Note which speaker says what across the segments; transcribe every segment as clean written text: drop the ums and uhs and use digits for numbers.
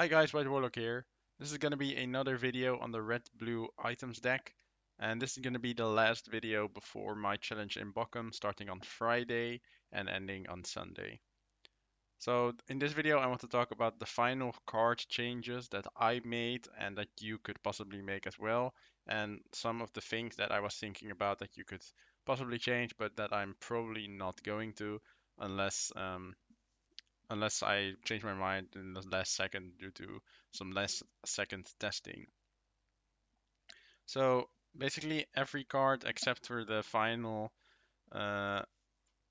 Speaker 1: Hi guys, White Warlock here. This is going to be another video on the red-blue items deck, and this is going to be the last video before my challenge in Bochum starting on Friday and ending on Sunday. So in this video I want to talk about the final card changes that I made and that you could possibly make as well, and some of the things that I was thinking about that you could possibly change, but that I'm probably not going to unless unless I change my mind in the last second due to some last second testing. So basically every card except for the final uh,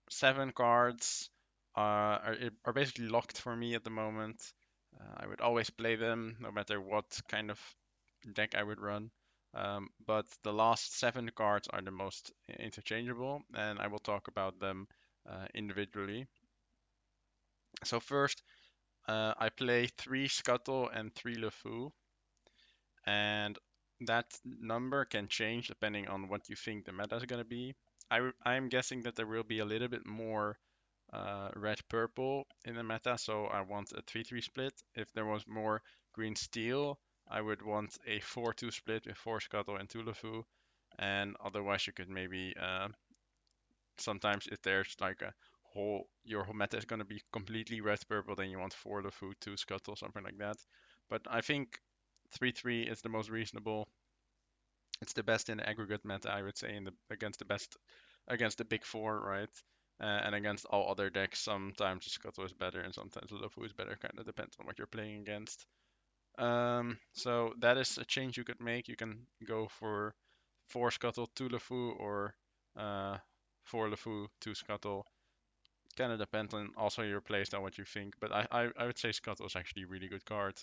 Speaker 1: 7 cards are basically locked for me at the moment. I would always play them no matter what kind of deck I would run. But the last 7 cards are the most interchangeable, and I will talk about them individually. So first, I play 3 Scuttle and 3 LeFou, and that number can change depending on what you think the meta is going to be. I'm guessing that there will be a little bit more red-purple in the meta, so I want a 3-3 split. If there was more green-steel, I would want a 4-2 split with 4 Scuttle and 2 LeFou, and otherwise you could maybe sometimes if there's like a your whole meta is going to be completely red purple, then you want 4 LeFou, 2 Scuttle, something like that. But I think 3-3 is the most reasonable. It's the best in the aggregate meta, I would say, in the against the big four, right? And against all other decks, sometimes the Scuttle is better and sometimes the LeFou is better. Kind of depends on what you're playing against. So that is a change you could make. You can go for 4 Scuttle, 2 LeFou, or uh, 4 LeFou, 2 Scuttle. Kind of depends on also your playstyle, what you think. But I would say Scuttle is actually a really good card.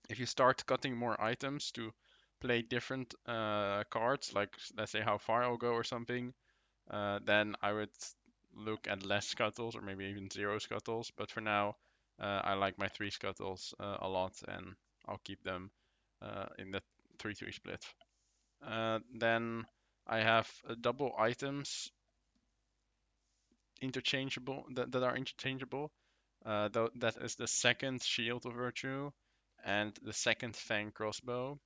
Speaker 1: If you start cutting more items to play different cards, like let's say how far I'll go or something, then I would look at less Scuttles or maybe even 0 Scuttles. But for now, I like my 3 Scuttles a lot, and I'll keep them in the 3-3 split. Then I have double items interchangeable that are interchangeable. That is the second Shield of Virtue and the second Fang Crossbow.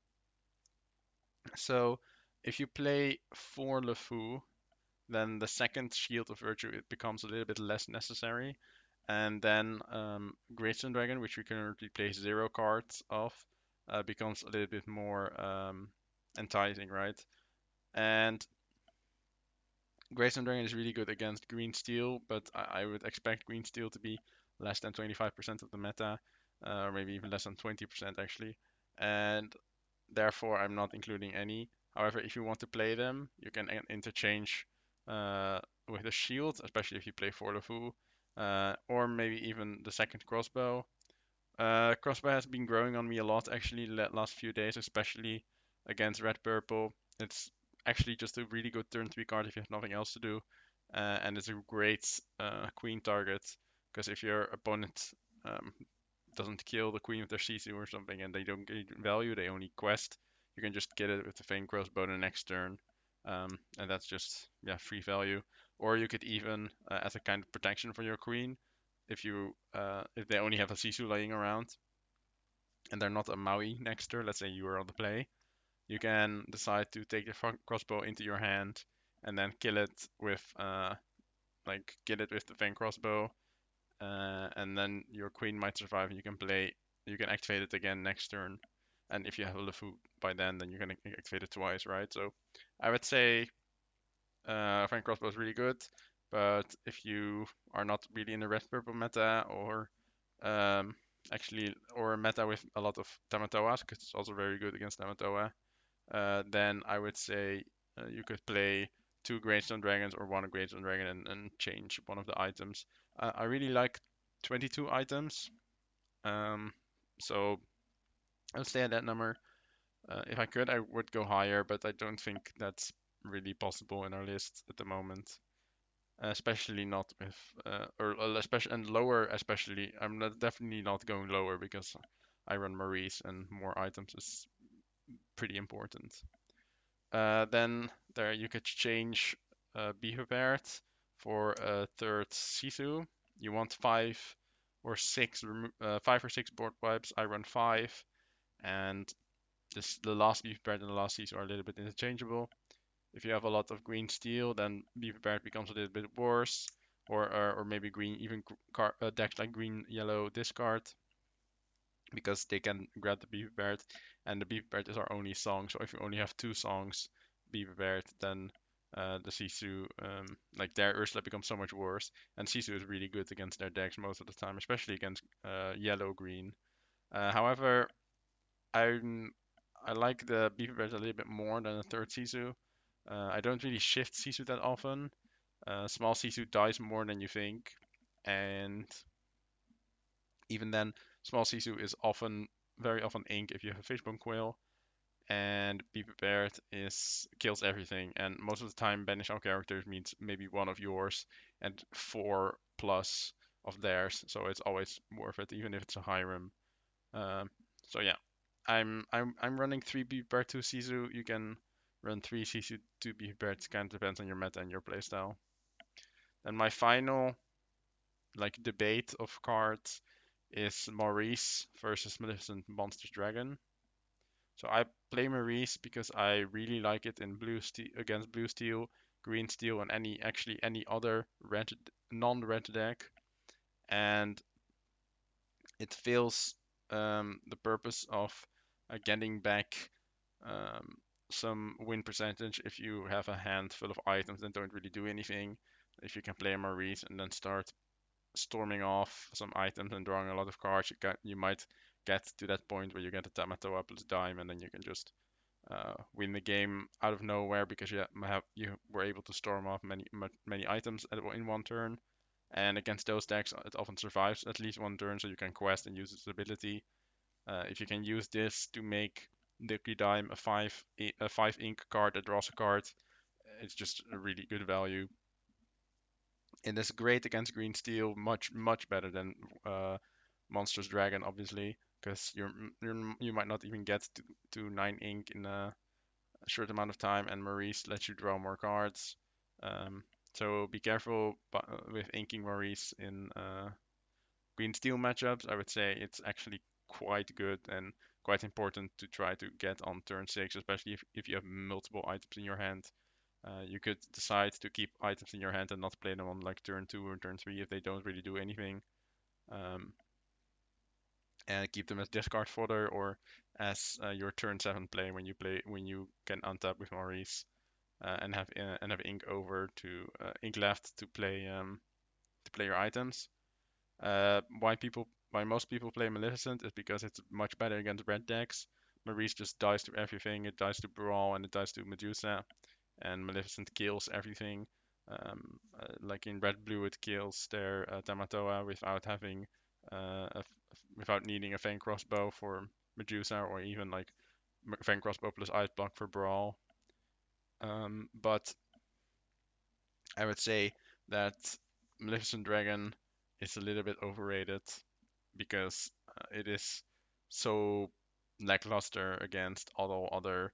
Speaker 1: So if you play 4 LeFou, then the second Shield of Virtue it becomes a little bit less necessary. And then Gravestone Dragon, which we currently play 0 cards of, becomes a little bit more enticing, right? And Gravestone Dragon is really good against Green Steel, but I would expect Green Steel to be less than 25% of the meta, or maybe even less than 20% actually. And therefore, I'm not including any. However, if you want to play them, you can interchange with the shield, especially if you play 4 LeFou, or maybe even the second crossbow. Crossbow has been growing on me a lot actually last few days, especially against red purple. It's actually just a really good turn 3 card if you have nothing else to do, and it's a great queen target because if your opponent um, doesn't kill the queen with their Sisu or something and they don't get value, they only quest, you can just get it with the Fang Crossbow the next turn. And that's just yeah free value. Or you could even as a kind of protection for your queen, if they only have a Sisu laying around and they're not a Maui next turn, let's say you are on the play, you can decide to take the crossbow into your hand and then kill it with the Fang Crossbow, and then your queen might survive and you can activate it again next turn. And if you have a LeFou by then you can activate it twice, right? So I would say Fang Crossbow is really good, but if you are not really in the red purple meta um, or a meta with a lot of Tamatoas, because it's also very good against Tamatoa, then I would say you could play 2 Gravestone Dragons or 1 Gravestone Dragon and change one of the items. I really like 22 items, um, so I'll stay at that number. If I could, I would go higher, but I don't think that's really possible in our list at the moment. Especially not with, or especially and lower. Especially, definitely not going lower because I run Maurice and more items is pretty important. Then there you could change Be Prepared for a third Sisu. You want 5 or five or six board wipes. I run five, and the last Be Prepared and the last Sisu are a little bit interchangeable. If you have a lot of green steel, then Be Prepared becomes a little bit worse, or maybe green, even decks like green yellow discard, because they can grab the Be Prepared, and the Be Prepared is our only song. So if you only have two songs, Be Prepared, then the Sisu, like their Ursula becomes so much worse. And Sisu is really good against their decks most of the time, especially against yellow green. However, I I like the Be Prepared a little bit more than the third Sisu. I don't really shift Sisu that often. Small Sisu dies more than you think, and even then, small Sisu is very often ink if you have a Fishbone Quill, and Be Prepared is kills everything. And most of the time, banish all characters means maybe one of yours and four plus of theirs, so it's always worth it, even if it's a Hiram. Um, so yeah, I'm running three Be Prepared, two Sisu. You can run three Sisu, two Be Prepared. It kind of depends on your meta and your playstyle. And my final like debate of cards is Maurice versus Maleficent Monsters Dragon. So I play Maurice because I really like it in blue steel against blue steel, green steel, and any other red non-red deck, and it fills the purpose of getting back um, some win percentage if you have a hand full of items that don't really do anything. If you can play a Maurice and then start storming off some items and drawing a lot of cards, you might get to that point where you get a Tamatoa plus dime, and then you can just win the game out of nowhere because you were able to storm off many items in one turn. And against those decks, it often survives at least one turn, so you can quest and use its ability. If you can use this to make Liquid Dime a five ink card that draws a card, it's just a really good value. It is great against green steel, much better than Monsters Dragon, obviously, because you might not even get to 9 ink in a short amount of time, and Maurice lets you draw more cards. Um, so be careful with inking Maurice in green steel matchups. I would say it's actually quite good and quite important to try to get on turn 6, especially if you have multiple items in your hand. You could decide to keep items in your hand and not play them on like turn 2 or turn 3 if they don't really do anything. Um, and keep them as discard fodder or as your turn 7 play when you can untap with Maurice and have ink over to ink left to play your items. Why most people play Maleficent is because it's much better against red decks. Maurice just dies to everything. It dies to Brawl and it dies to Medusa, and Maleficent kills everything. Like in red blue, it kills their Tamatoa without having without needing a Fang Crossbow for Medusa, or even like Fang Crossbow plus Ice Block for Brawl. But I would say that Maleficent Dragon is a little bit overrated because it is so lackluster against all other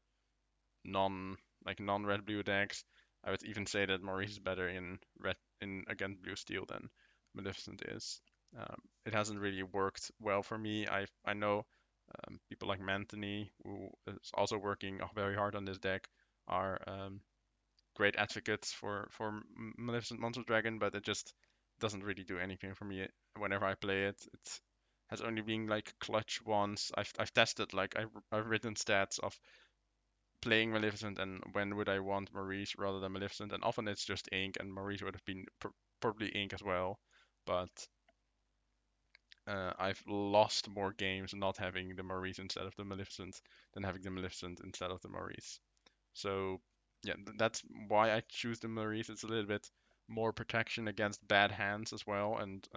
Speaker 1: non non-red blue decks. I would even say that Maurice is better in red in against blue steel than Maleficent is. It hasn't really worked well for me. I know people like Mantony, who is also working very hard on this deck, are great advocates for Maleficent Monster Dragon, but it just doesn't really do anything for me whenever I play it. It has only been like clutch once. I've tested like I've written stats of playing Maleficent and when would I want Maurice rather than Maleficent, and often it's just ink, and Maurice would have been probably ink as well, but I've lost more games not having the Maurice instead of the Maleficent than having the Maleficent instead of the Maurice. So yeah, that's why I choose the Maurice. It's a little bit more protection against bad hands as well, and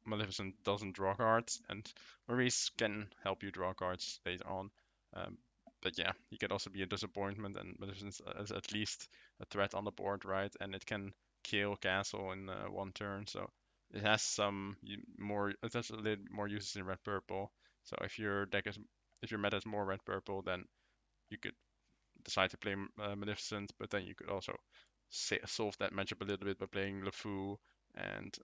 Speaker 1: Maleficent doesn't draw cards, and Maurice can help you draw cards later on. Um, but yeah, he could also be a disappointment, and Maleficent is at least a threat on the board, right? And it can kill Castle in one turn, so it has it has a little more uses in red purple. So if your meta is more red purple, then you could decide to play Maleficent, but then you could also solve that matchup a little bit by playing LeFou and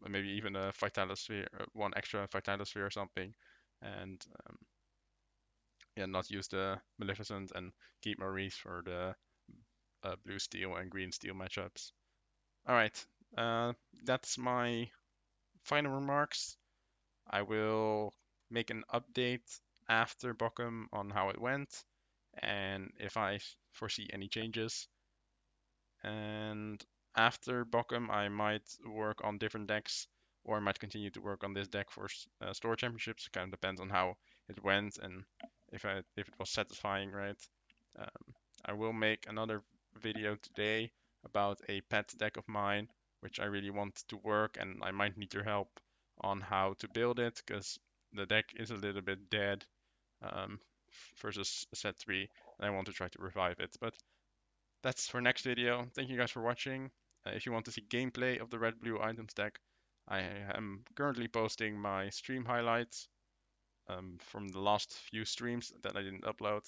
Speaker 1: maybe even a Vitalosphere, one extra Vitalosphere or something, and yeah, not use the Maleficent and keep Maurice for the blue steel and green steel matchups. All right, uh, that's my final remarks. I will make an update after Bochum on how it went and if I foresee any changes. And after Bochum, I might work on different decks or I might continue to work on this deck for store championships. Kind of depends on how it went and if it was satisfying, right? Um, I will make another video today about a pet deck of mine, which I really want to work, and I might need your help on how to build it because the deck is a little bit dead um, versus set 3, and I want to try to revive it. But that's for next video. Thank you guys for watching. If you want to see gameplay of the red blue items deck, I am currently posting my stream highlights from the last few streams that I didn't upload.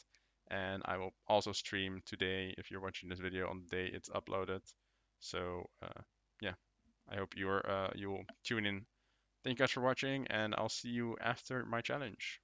Speaker 1: And I will also stream today if you're watching this video on the day it's uploaded. So yeah, I hope you'll tune in. Thank you guys for watching, and I'll see you after my challenge.